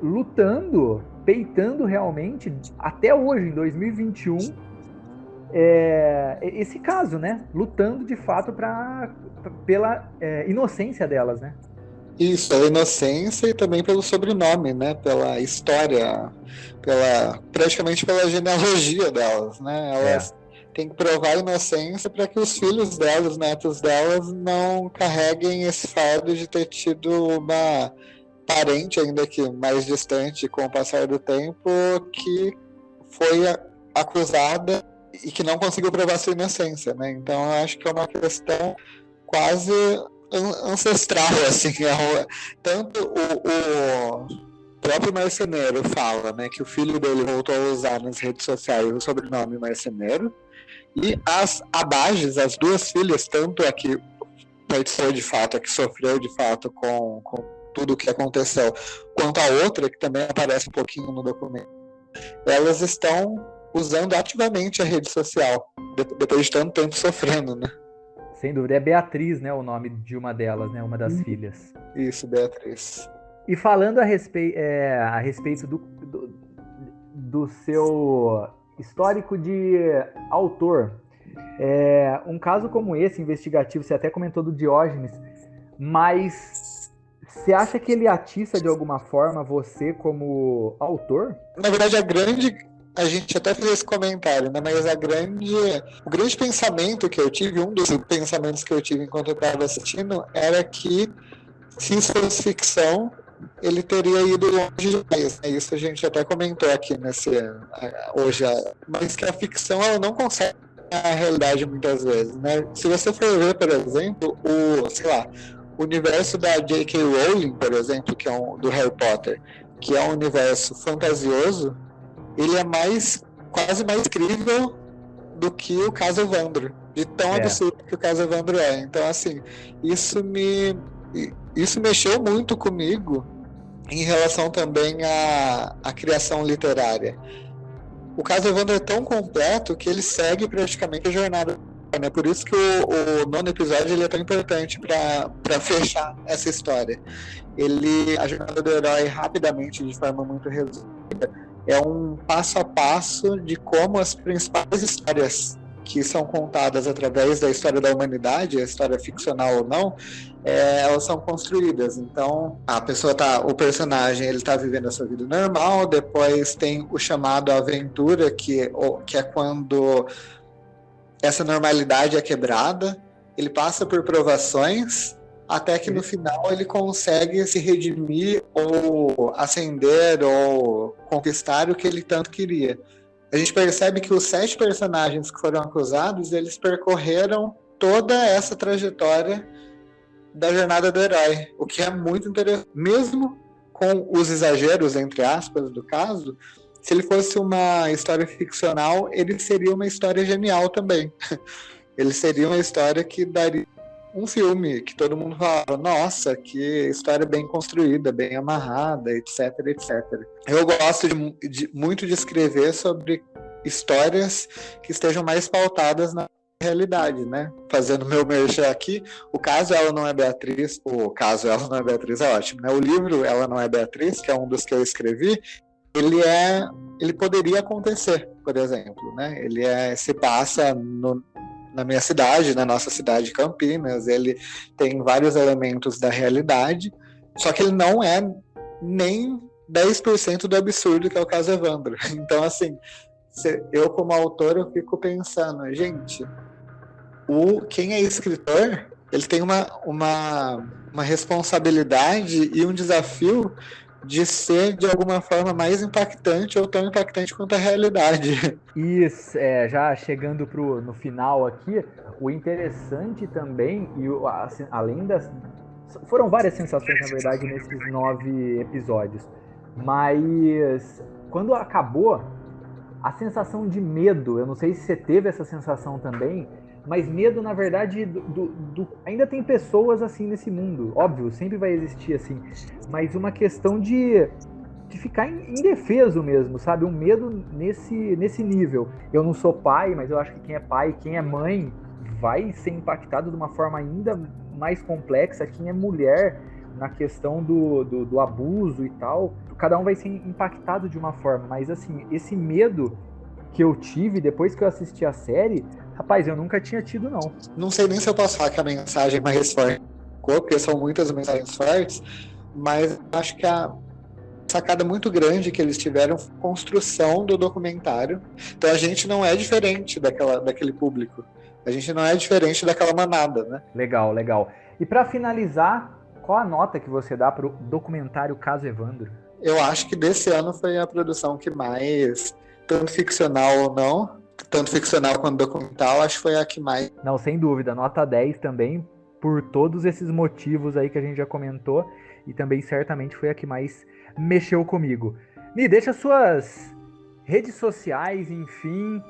lutando, peitando realmente, até hoje, em 2021, esse caso, né? Lutando de fato pela inocência delas, né? Isso, pela inocência e também pelo sobrenome, né? Pela história, praticamente pela genealogia delas, né? Elas têm que provar a inocência para que os filhos delas, os netos delas, não carreguem esse fardo de ter tido uma parente, ainda que mais distante com o passar do tempo, que foi acusada e que não conseguiu provar sua inocência, né? Então, eu acho que é uma questão quase ancestral, assim. Tanto o próprio Marceneiro fala, né, que o filho dele voltou a usar nas redes sociais o sobrenome Marceneiro, e as Abages, as duas filhas, tanto a que participou de fato, a que sofreu de fato com tudo o que aconteceu, quanto a outra, que também aparece um pouquinho no documento, elas estão usando ativamente a rede social, depois de tanto tempo sofrendo, né? Sem dúvida. É Beatriz, né, o nome de uma delas, né, uma das filhas. Isso, Beatriz. E falando a respeito do seu histórico de autor, um caso como esse, investigativo, você até comentou do Diógenes, mas você acha que ele atiça de alguma forma você como autor? Na verdade, a gente até fez esse comentário, né? Mas o grande pensamento que eu tive, um dos pensamentos que eu tive enquanto eu estava assistindo, era que se isso fosse ficção, ele teria ido longe demais. Né? Isso a gente até comentou aqui hoje, mas que a ficção ela não consegue a realidade muitas vezes, né? Se você for ver, por exemplo, o universo da J.K. Rowling, por exemplo, que é do Harry Potter, que é um universo fantasioso, ele é quase mais crível do que o caso Evandro, de tão absurdo que o caso Evandro é. Então, assim, isso mexeu muito comigo em relação também à criação literária. O caso Evandro é tão completo que ele segue praticamente a jornada, né? Por isso que o nono episódio ele é tão importante para fechar essa história. A jornada do herói, rapidamente, de forma muito resumida, é um passo a passo de como as principais histórias que são contadas através da história da humanidade, a história ficcional ou não, elas são construídas. Então, o personagem, ele está vivendo a sua vida normal, depois tem o chamado aventura, que é quando essa normalidade é quebrada, ele passa por provações, até que no final ele consegue se redimir ou ascender ou conquistar o que ele tanto queria. A gente percebe que os 7 personagens que foram acusados, eles percorreram toda essa trajetória da jornada do herói, o que é muito interessante. Mesmo com os exageros, entre aspas, do caso, se ele fosse uma história ficcional, ele seria uma história genial também. Ele seria uma história que daria um filme, que todo mundo falava, nossa, que história bem construída, bem amarrada, etc, etc. Eu gosto muito de escrever sobre histórias que estejam mais pautadas na realidade, né? Fazendo meu merchan aqui, o caso Ela Não É Beatriz é ótimo, né? O livro Ela Não É Beatriz, que é um dos que eu escrevi, ele poderia acontecer, por exemplo, né? Ele se passa na minha cidade, na nossa cidade de Campinas, ele tem vários elementos da realidade, só que ele não é nem 10% do absurdo que é o caso Evandro. Então, assim, eu como autor, eu fico pensando, gente, quem é escritor, ele tem uma responsabilidade e um desafio de ser, de alguma forma, mais impactante ou tão impactante quanto a realidade. Isso, já chegando no final aqui, o interessante também, assim, além das... Foram várias sensações, na verdade, nesses 9 episódios, mas quando acabou, a sensação de medo, eu não sei se você teve essa sensação também, mas medo, na verdade, ainda tem pessoas assim nesse mundo, óbvio, sempre vai existir assim, mas uma questão de ficar indefeso mesmo, sabe? Um medo nesse nível. Eu não sou pai, mas eu acho que quem é pai, quem é mãe, vai ser impactado de uma forma ainda mais complexa. Quem é mulher, na questão do abuso e tal, cada um vai ser impactado de uma forma, mas assim, esse medo que eu tive depois que eu assisti a série, rapaz, eu nunca tinha tido, não. Não sei nem se eu posso falar que a mensagem mais forte, porque são muitas mensagens fortes, mas acho que a sacada muito grande que eles tiveram foi a construção do documentário. Então a gente não é diferente daquele público. A gente não é diferente daquela manada, né? Legal, legal. E para finalizar, qual a nota que você dá para o documentário Caso Evandro? Eu acho que desse ano foi a produção que mais, tanto ficcional ou não, tanto ficcional quanto documental, acho que foi a que mais. Não, sem dúvida, nota 10 também, por todos esses motivos aí que a gente já comentou, e também certamente foi a que mais mexeu comigo. Ni, deixa suas redes sociais, enfim,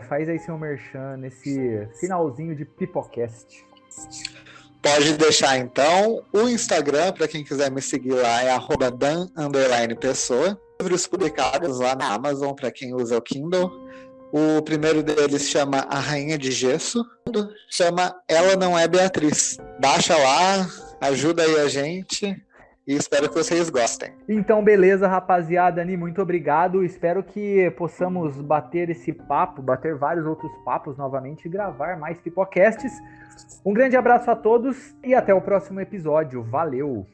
faz aí seu merchan nesse finalzinho de Pipocast. Pode deixar então. O Instagram, para quem quiser me seguir lá, é @dan_pessoa. Livros publicados lá na Amazon, para quem usa o Kindle. O primeiro deles chama A Rainha de Gesso, chama Ela Não É Beatriz. Baixa lá, ajuda aí a gente e espero que vocês gostem. Então, beleza, rapaziada. Ni, muito obrigado. Espero que possamos bater esse papo, bater vários outros papos novamente e gravar mais Pipocasts. Um grande abraço a todos e até o próximo episódio. Valeu!